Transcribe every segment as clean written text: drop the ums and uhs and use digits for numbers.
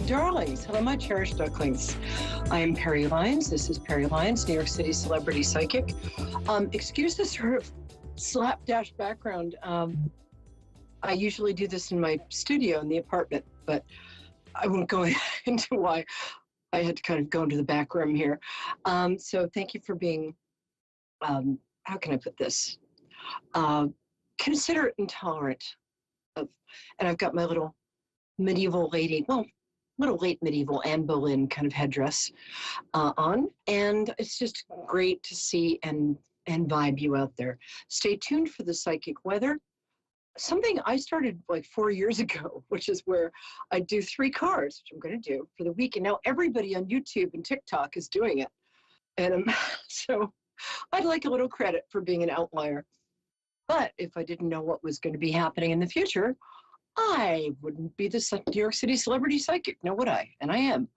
darlings. Hello, my cherished ducklings. I am Peri Lyons. This is Peri Lyons, New York City celebrity psychic. Excuse the sort of slapdash background. I usually do this in my studio in the apartment, but I won't go into why I had to kind of go into the back room here. So thank you for being, how can I put this? Considerate and tolerant of, and I've got my little medieval lady, well, little late medieval Anne Boleyn kind of headdress on, and it's just great to see and vibe you out there. Stay tuned for the psychic weather. Something I started like 4 years ago, which is where I do 3 cards, which I'm going to do for the week, and now everybody on YouTube and TikTok is doing it, and so I'd like a little credit for being an outlier. But if I didn't know what was going to be happening in the future, I wouldn't be the New York City celebrity psychic, no would I? And I am.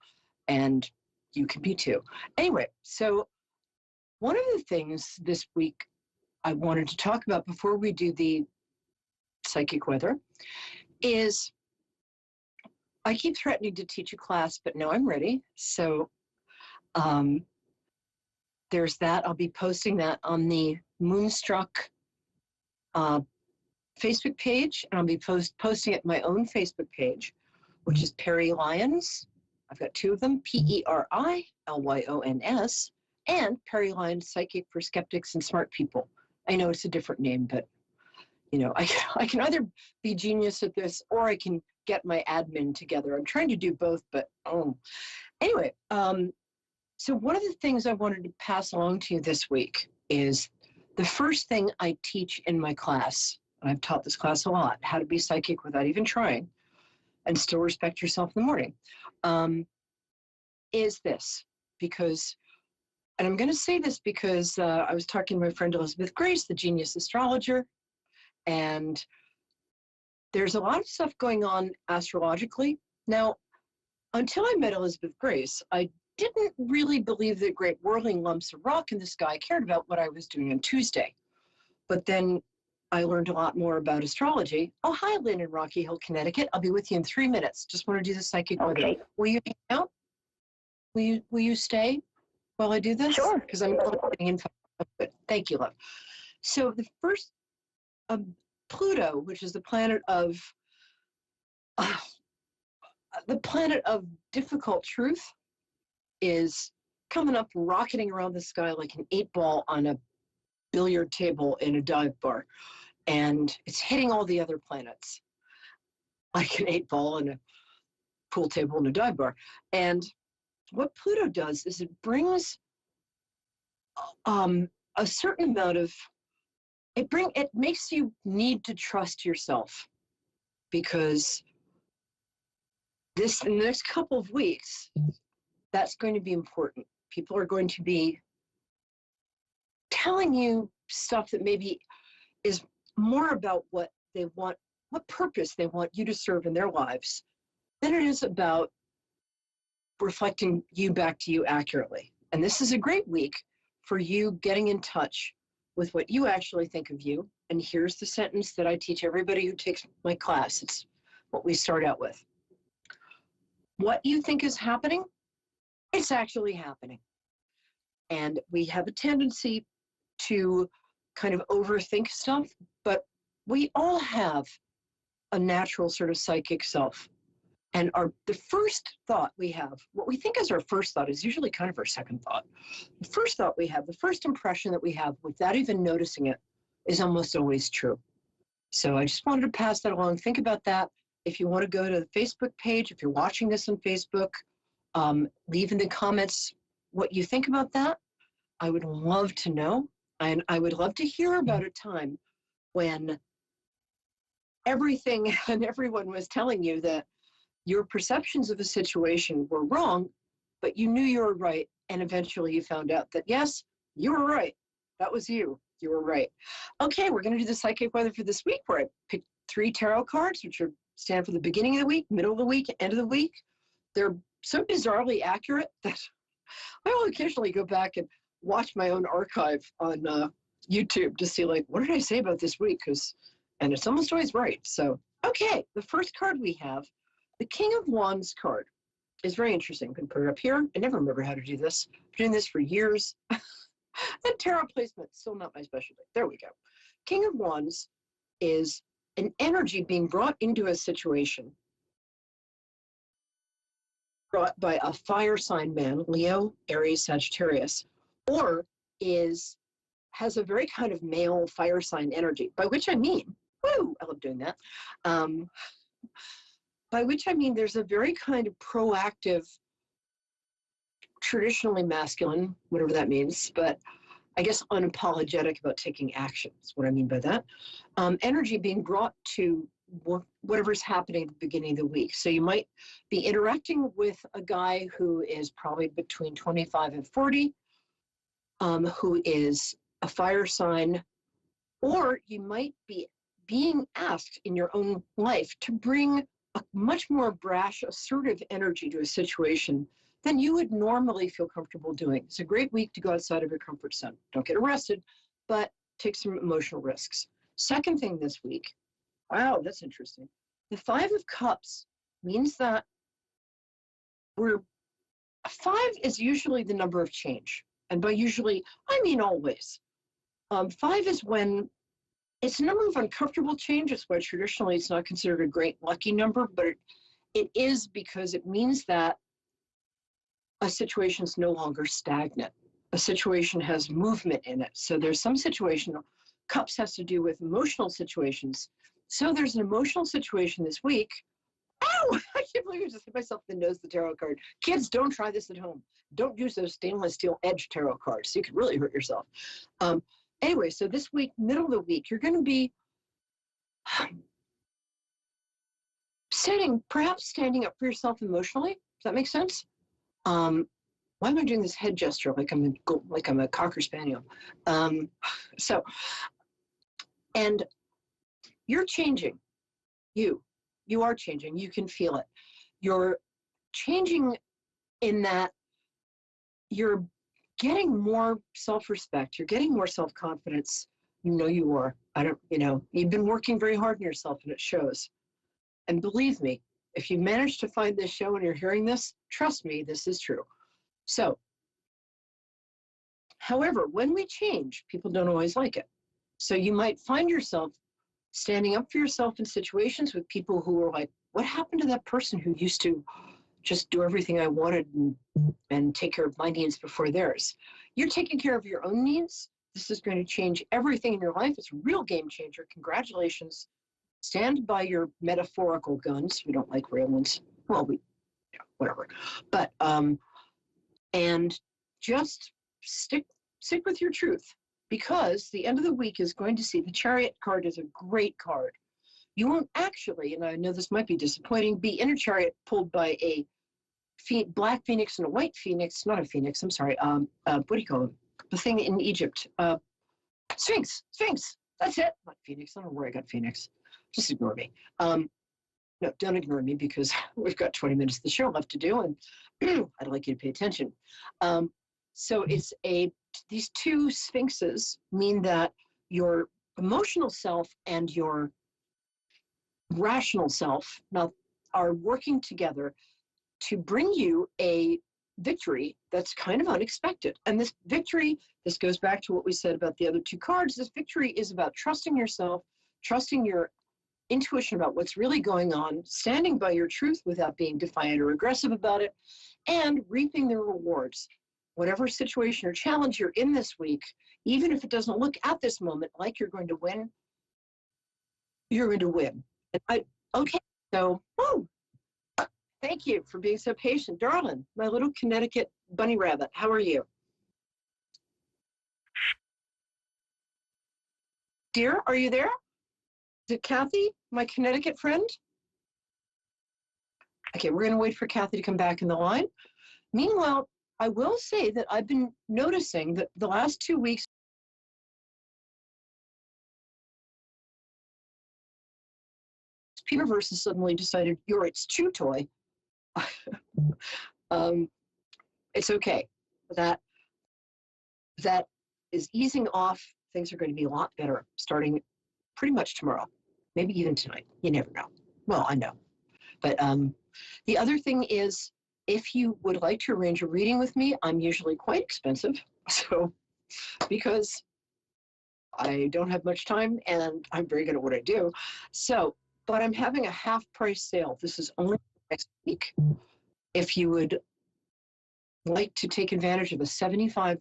And you can be too. Anyway, so one of the things this week I wanted to talk about before we do the psychic weather is I keep threatening to teach a class, but no, I'm ready. So there's that. I'll be posting that on the Moonstruck Facebook page, and I'll be posting it my own Facebook page, which is Peri Lyons. I've got 2 of them, PeriLyons, and Peri Lyons Psychic for Skeptics and Smart People. I know it's a different name, but you know, I can either be genius at this or I can get my admin together. I'm trying to do both, but anyway, so one of the things I wanted to pass along to you this week is the first thing I teach in my class. I've taught this class a lot, how to be psychic without even trying and still respect yourself in the morning, is this. Because, and I'm going to say this because I was talking to my friend Elizabeth Grace, the genius astrologer, and there's a lot of stuff going on astrologically. Now, until I met Elizabeth Grace, I didn't really believe that great whirling lumps of rock in the sky cared about what I was doing on Tuesday. But then I learned a lot more about astrology. Oh, hi, Lynn in Rocky Hill, Connecticut. I'll be with you in 3 minutes. Just want to do the psychic weather. Will you hang out? Will you stay while I do this? Sure. Because I'm getting info. Thank you, love. So the first, Pluto, which is the planet of difficult truth, is coming up, rocketing around the sky like an 8-ball on a billiard table in a dive bar, and it's hitting all the other planets like an 8-ball on a pool table in a dive bar. And what Pluto does is it brings a certain amount of it makes you need to trust yourself, because in the next couple of weeks, that's going to be important. People are going to be telling you stuff that maybe is more about what they want, what purpose they want you to serve in their lives, than it is about reflecting you back to you accurately. And this is a great week for you getting in touch with what you actually think of you. And here's the sentence that I teach everybody who takes my class. It's what we start out with. What you think is happening, it's actually happening. And we have a tendency to kind of overthink stuff, but we all have a natural sort of psychic self. And the first thought we have, what we think is our first thought, is usually kind of our second thought. The first thought we have, the first impression that we have without even noticing it, is almost always true. So I just wanted to pass that along. Think about that. If you want to go to the Facebook page, if you're watching this on Facebook, leave in the comments what you think about that. I would love to know. And I would love to hear about a time when everything and everyone was telling you that your perceptions of a situation were wrong, but you knew you were right. And eventually you found out that, yes, you were right. That was you. You were right. Okay, we're going to do the psychic weather for this week, where I picked 3 tarot cards, which stand for the beginning of the week, middle of the week, end of the week. They're so bizarrely accurate that I will occasionally go back and watch my own archive on YouTube to see, like, what did I say about this week? And it's almost always right. So, okay, the first card we have, the King of Wands card. is very interesting. I'm going to put it up here. I never remember how to do this. I've been doing this for years. And tarot placement, still not my specialty. There we go. King of Wands is an energy being brought into a situation brought by a fire sign man, Leo, Aries, Sagittarius, or has a very kind of male fire sign energy, by which I mean, woo, I love doing that. By which I mean there's a very kind of proactive, traditionally masculine, whatever that means, but I guess unapologetic about taking action is what I mean by that. Energy being brought to whatever's happening at the beginning of the week. So you might be interacting with a guy who is probably between 25 and 40, who is a fire sign, or you might be being asked in your own life to bring a much more brash, assertive energy to a situation than you would normally feel comfortable doing. It's a great week to go outside of your comfort zone. Don't get arrested, but take some emotional risks. Second thing this week, wow, that's interesting. The Five of Cups means that five is usually the number of change. And by usually, I mean always. Five is when it's a number of uncomfortable change. It's why traditionally it's not considered a great lucky number, but it is because it means that a situation is no longer stagnant. A situation has movement in it. So there's some situation, cups has to do with emotional situations. So there's an emotional situation this week. Ow! I can't believe I just hit myself in the nose with the tarot card. Kids, don't try this at home. Don't use those stainless steel edge tarot cards. You could really hurt yourself. Anyway, so this week, middle of the week, you're going to be perhaps standing up for yourself emotionally. Does that make sense? Why am I doing this head gesture like I'm a Cocker Spaniel? And you're changing. You are changing. You can feel it. You're changing in that you're getting more self-respect. You're getting more self-confidence. You know you are. You've been working very hard on yourself and it shows. And believe me, if you manage to find this show and you're hearing this, trust me, this is true. So, however, when we change, people don't always like it. So you might find yourself standing up for yourself in situations with people who are like, what happened to that person who used to just do everything I wanted and take care of my needs before theirs? You're taking care of your own needs. This is going to change everything in your life. It's a real game changer. Congratulations. Stand by your metaphorical guns. We don't like real ones. Well, whatever. But, and just stick with your truth, because the end of the week is going to see the Chariot card is a great card. You won't actually, and I know this might be disappointing, be in a chariot pulled by a black phoenix and a white phoenix, not a phoenix, I'm sorry, what do you call them? The thing in Egypt, Sphinx, that's it, not phoenix, I don't know where I got phoenix, just ignore me. No, don't ignore me because we've got 20 minutes of the show left to do, and I'd like you to pay attention. So these two sphinxes mean that your emotional self and your rational self now are working together to bring you a victory that's kind of unexpected. And this victory, this goes back to what we said about the other two cards, this victory is about trusting yourself, trusting your intuition about what's really going on, standing by your truth without being defiant or aggressive about it, and reaping the rewards. Whatever situation or challenge you're in this week, even if it doesn't look at this moment like you're going to win, you're going to win. Okay, so, woo, thank you for being so patient. Darling, my little Connecticut bunny rabbit, how are you? Dear, are you there? Is it Kathy, my Connecticut friend? Okay, we're going to wait for Kathy to come back in the line. Meanwhile, I will say that I've been noticing that the last 2 weeks, Universe has suddenly decided you're its chew toy. It's okay. That is easing off. Things are going to be a lot better starting pretty much tomorrow, maybe even tonight. You never know. Well, I know. But the other thing is if you would like to arrange a reading with me, I'm usually quite expensive. So, because I don't have much time and I'm very good at what I do. So, but I'm having a half price sale. This is only next week. If you would like to take advantage of a $75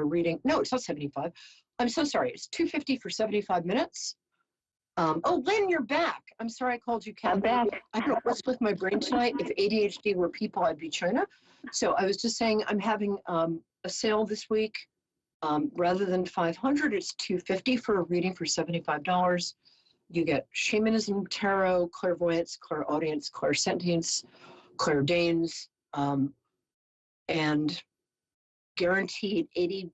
reading. No, it's not 75. I'm so sorry. It's $250 for 75 minutes. Oh, Lynn, you're back. I'm sorry I called you Kathy. I'm back. I don't know what's with my brain tonight. If ADHD were people, I'd be China. So I was just saying I'm having a sale this week. Rather than $500, it's $250 for a reading for $75. You get shamanism, tarot, clairvoyance, clairaudience, clairsentience, clairdanes, and guaranteed 88%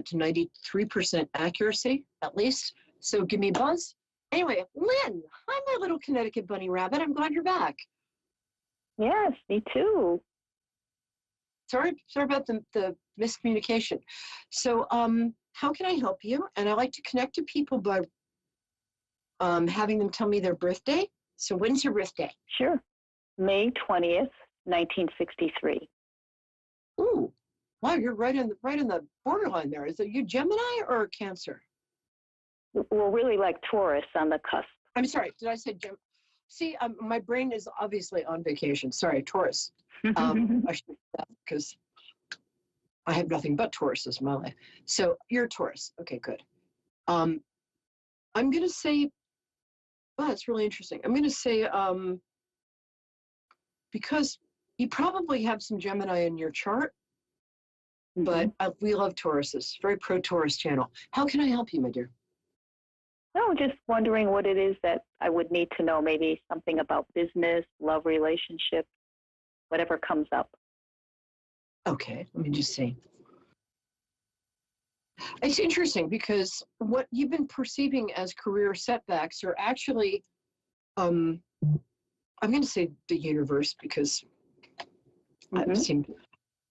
to 93% accuracy, at least. So give me a buzz. Anyway, Lynn, hi, my little Connecticut bunny rabbit. I'm glad you're back. Yes, me too. Sorry about the miscommunication. So how can I help you? And I like to connect to people by having them tell me their birthday. So when's your birthday? Sure. May 20th, 1963. Ooh, wow, you're right in the borderline there. Is it you Gemini or Cancer? Well, really like Taurus on the cusp. I'm sorry, did I say Gemini? See, my brain is obviously on vacation. Sorry, Taurus. I should say that because I have nothing but Tauruses in my life. So you're Taurus. Okay, good. I'm going to say, oh, that's really interesting. I'm going to say, because you probably have some Gemini in your chart, but we love Tauruses. Very pro-Taurus channel. How can I help you, my dear? No, just wondering what it is that I would need to know. Maybe something about business, love, relationship, whatever comes up. Okay, let me just see. It's interesting because what you've been perceiving as career setbacks are actually, I'm going to say the universe because I've seen,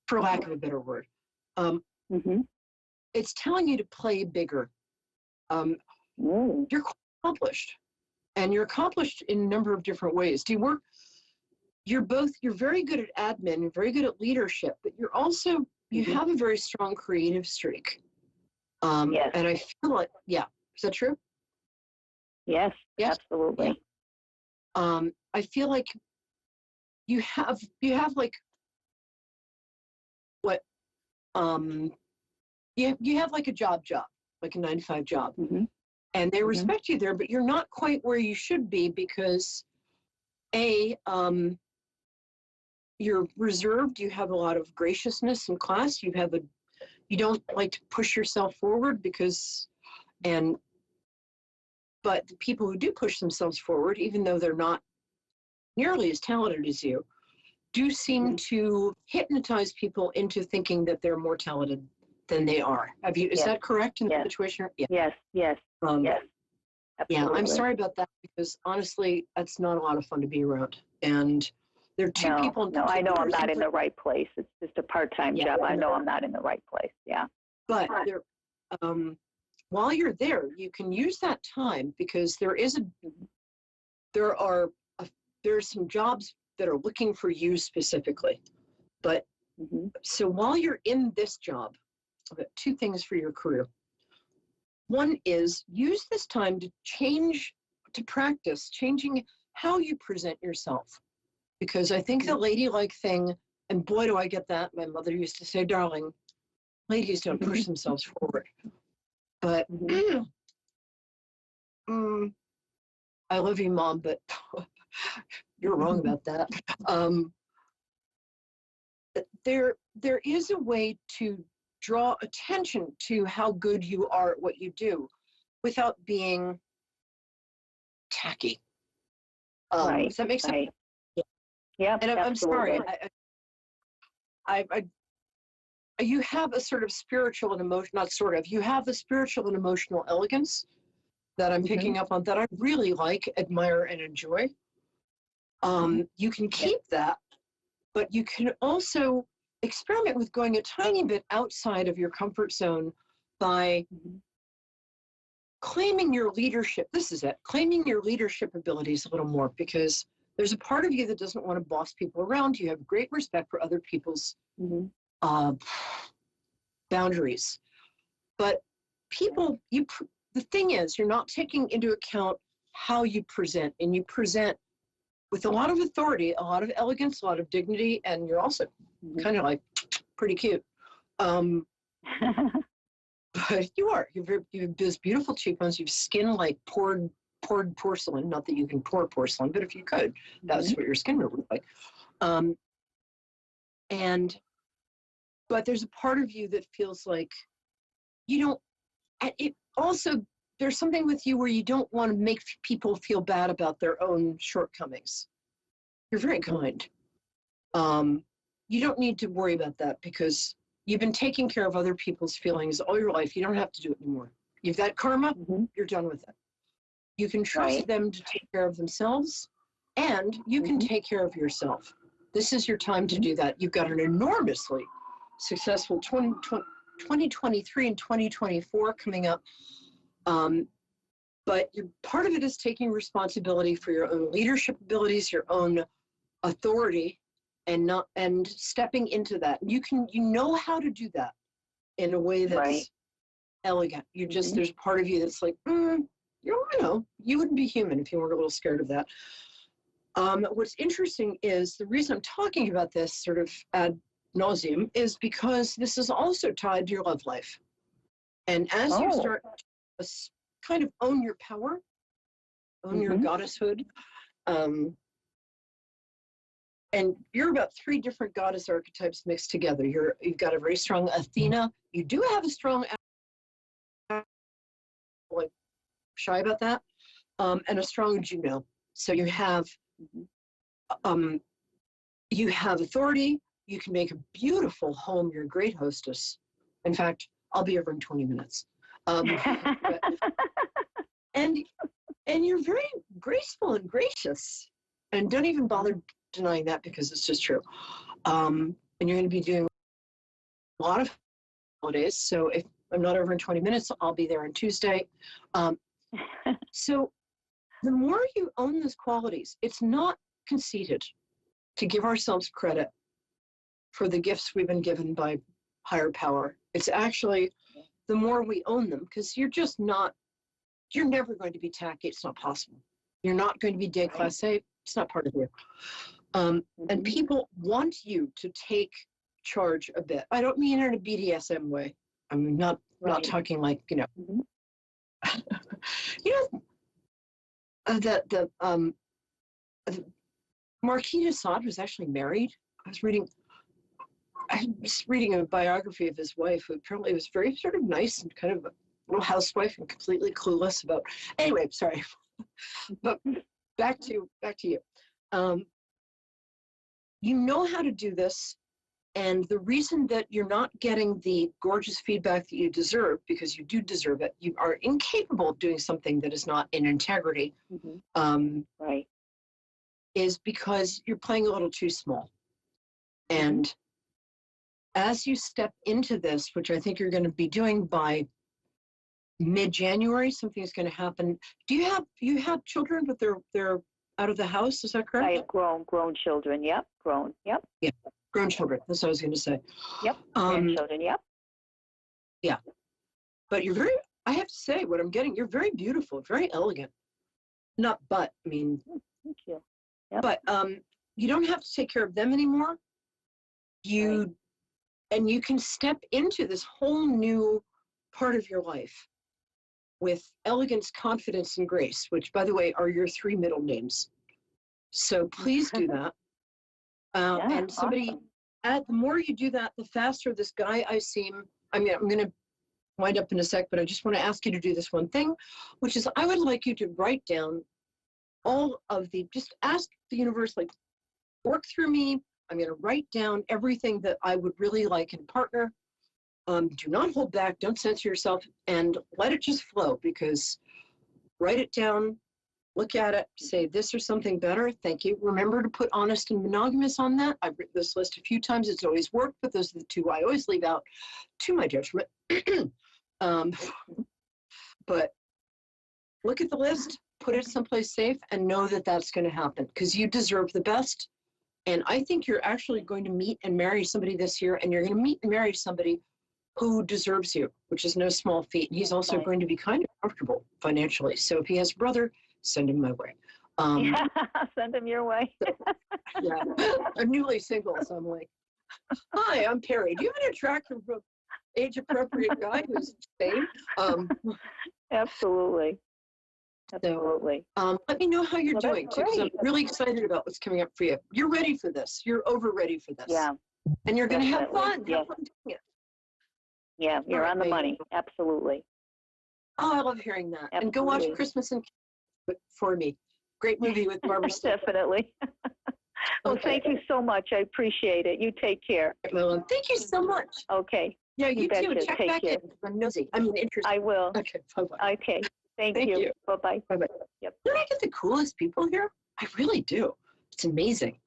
for lack of a better word, it's telling you to play bigger. You're accomplished, and you're accomplished in a number of different ways. Do you work? You're very good at admin, you're very good at leadership, but you're also, you have a very strong creative streak. Yes. And I feel like, yeah, is that true? Yes, absolutely. Yeah. I feel like you have like what, you have like a job, like a 9-to-5 job. And they respect you there, but you're not quite where you should be because you're reserved, you have a lot of graciousness in class, you don't like to push yourself forward but the people who do push themselves forward, even though they're not nearly as talented as you, do seem to hypnotize people into thinking that they're more talented than they are. Is that correct in the situation? Yeah. Yes. Yes. Absolutely. Yeah, I'm sorry about that because honestly, that's not a lot of fun to be around. And there are two people. No, I know I'm not in the right place. It's just a part-time job. I know I'm not in the right place. Yeah. But while you're there, you can use that time because there's some jobs that are looking for you specifically. But so while you're in this job, I've got two things for your career. One is use this time to practice changing how you present yourself. Because I think the ladylike thing, and boy, do I get that. My mother used to say, darling, ladies don't push themselves forward. But I love you, Mom, but you're wrong about that. There is a way to draw attention to how good you are at what you do without being tacky. Right. Does that make sense? Right. Yeah. And I'm sorry. You have a sort of spiritual and you have a spiritual and emotional elegance that I'm picking up on that I really like, admire, and enjoy. You can keep that, but you can also experiment with going a tiny bit outside of your comfort zone by claiming your leadership. This is it, claiming your leadership abilities a little more, because There's a part of you that doesn't want to boss people around. You have great respect for other people's boundaries. But people, the thing is, you're not taking into account how you present, and you present with a lot of authority, a lot of elegance, a lot of dignity, and you're also kind of like pretty cute. But you are. You have those beautiful cheekbones. You've skin like poured porcelain. Not that you can pour porcelain, but if you could, that's what your skin would look like. But there's a part of you that feels like you don't. It also, there's something with you where you don't want to make people feel bad about their own shortcomings. You're very kind. You don't need to worry about that because you've been taking care of other people's feelings all your life. You don't have to do it anymore. You've got karma, you're done with it. You can trust them to take care of themselves, and you can take care of yourself. This is your time to do that. You've got an enormously successful 2023 and 2024 coming up. But part of it is taking responsibility for your own leadership abilities, your own authority, and stepping into that. You know how to do that in a way that's elegant. You just there's part of you that's like, you wouldn't be human if you weren't a little scared of that. What's interesting is the reason I'm talking about this sort of ad nauseum is because this is also tied to your love life. And as you start to kind of own your power, own your goddesshood, and you're about 3 different goddess archetypes mixed together. You've got a very strong Athena. You do have a strong, like, shy about that, and a strong Juno. So you have authority. You can make a beautiful home. You're a great hostess. In fact, I'll be over in 20 minutes. And you're very graceful and gracious. And don't even bother denying that because it's just true. And you're going to be doing a lot of holidays. So if I'm not over in 20 minutes, I'll be there on Tuesday. So the more you own those qualities, it's not conceited to give ourselves credit for the gifts we've been given by higher power. It's actually the more we own them, because you're never going to be tacky. It's not possible. You're not going to be déclassé. It's not part of you. And people want you to take charge a bit. I don't mean in a BDSM way. I'm not talking like, that the Marquis de Sade was actually married. I was reading a biography of his wife, who apparently was very sort of nice and kind of a little housewife and completely clueless about. Anyway, sorry, but back to you. You know how to do this, and the reason that you're not getting the gorgeous feedback that you deserve, because you do deserve it, you are incapable of doing something that is not in integrity. Is because you're playing a little too small. And as you step into this, which I think you're going to be doing by mid-January, something's going to happen. Do you have children, but they're out of the house? Is that correct? I have grown children. Yep, grown. Yep. Yeah, grown children. That's what I was going to say. Yep. Grandchildren. Yep. Yeah, but I have to say, what I'm getting, you're very beautiful, very elegant. I mean. Thank you. Yep. But you don't have to take care of them anymore. And you can step into this whole new part of your life with elegance, confidence, and grace, which, by the way, are your 3 middle names. So please do that. And somebody, the more you do that, the faster this guy I'm going to wind up in a sec, but I just want to ask you to do this one thing, which is I would like you to write down just ask the universe, like, work through me. I'm going to write down everything that I would really like in a partner. Do not hold back. Don't censor yourself, and let it just flow, because write it down, look at it, say this or something better. Thank you. Remember to put honest and monogamous on that. I've written this list a few times. It's always worked, but those are the 2 I always leave out to my judgment. But look at the list, put it someplace safe, and know that that's going to happen because you deserve the best. And I think you're actually going to meet and marry somebody this year, and you're going to meet and marry somebody who deserves you, which is no small feat. He's also going to be kind of comfortable financially. So if he has a brother, send him my way. Yeah, send him your way. Yeah, I'm newly single, so I'm like, hi, I'm Peri. Do you have an attractive, age-appropriate guy who's sane? Absolutely. Absolutely. Let me know how you're Well, that's doing, too, because I'm great. really excited about what's coming up for you. You're ready for this. You're over ready for this. Yeah, And you're going to have definitely. fun. Yes. Have fun doing it. Yeah, you're right, on the baby. money. Absolutely. Oh, I love hearing that. And go watch Absolutely. Christmas in for me. Great movie with Barbara Streisand. Definitely. Well, Okay. thank you so much. I appreciate it. You take care. Well, thank you so much. Okay. Yeah, you too. betcha. Check Take back care. in. I'm nosy. I mean, interested. I will. Okay, bye-bye. Okay. Thank Thank you. you. Bye-bye. Bye-bye. Yep. Don't I get the coolest people here? I really do. It's amazing.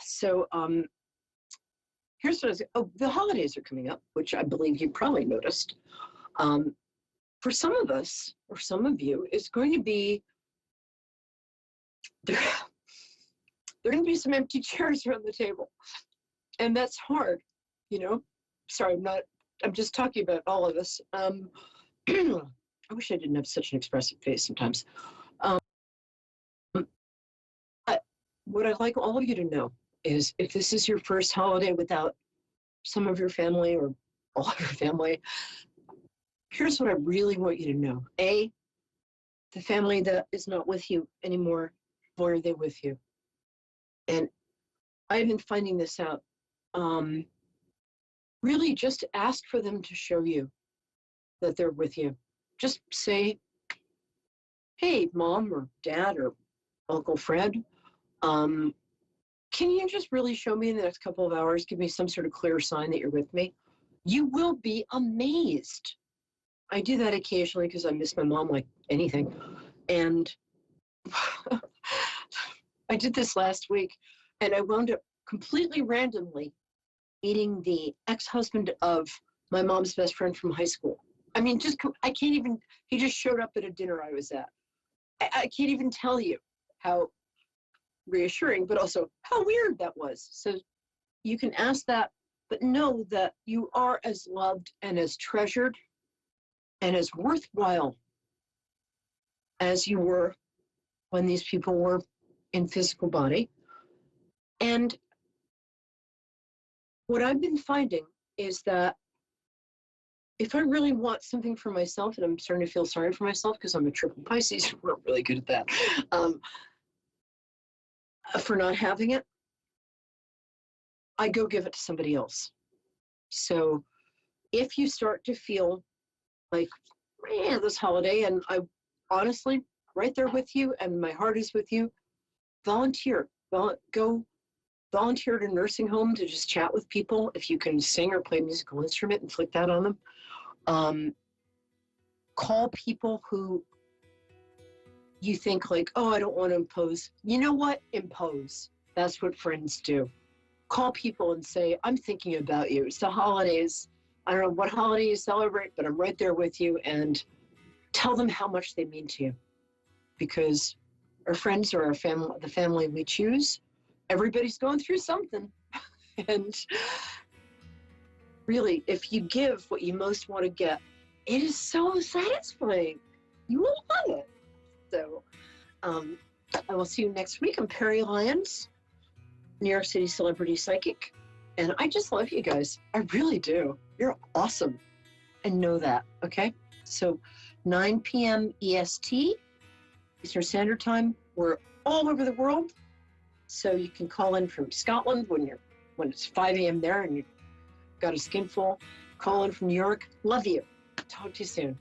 So, here's what I was, oh, the holidays are coming up, which I believe you probably noticed. For some of us, or some of you, it's going to be, there are going to be some empty chairs around the table. And that's hard, you know? Sorry, I'm just talking about all of us. I wish I didn't have such an expressive face sometimes. But what I'd like all of you to know is if this is your first holiday without some of your family or all of your family, here's what I really want you to know. A, the family that is not with you anymore, why are they with you? And I've been finding this out. Really just ask for them to show you that they're with you. Just say, hey, mom or dad or Uncle Fred, can you just really show me in the next couple of hours, give me some sort of clear sign that you're with me? You will be amazed. I do that occasionally because I miss my mom like anything. And I did this last week, and I wound up completely randomly meeting the ex-husband of my mom's best friend from high school. I mean, I can't even, he just showed up at a dinner I was at. I can't even tell you how reassuring, but also how weird that was. So you can ask that, but know that you are as loved and as treasured and as worthwhile as you were when these people were in physical body. And what I've been finding is that if I really want something for myself, and I'm starting to feel sorry for myself because I'm a triple Pisces, we're really good at that, for not having it, I go give it to somebody else. So if you start to feel like, man, this holiday, and I honestly, right there with you, and my heart is with you, volunteer. Go volunteer at a nursing home to just chat with people. If you can sing or play a musical instrument, inflict that on them. Call people who you think like, oh, I don't want to impose. You know what? Impose. That's what friends do. Call people and say, I'm thinking about you. It's the holidays. I don't know what holiday you celebrate, but I'm right there with you. And tell them how much they mean to you. Because our friends are our family, the family we choose. Everybody's going through something. And really, if you give what you most want to get, it is so satisfying. You will love it. So I will see you next week. I'm Peri Lyons, New York City celebrity psychic. And I just love you guys. I really do. You're awesome. And know that, okay? So 9 p.m. EST, Eastern Standard Time. We're all over the world. So you can call in from Scotland when it's 5 a.m. there and you've got a skin full. Call in from New York. Love you. Talk to you soon.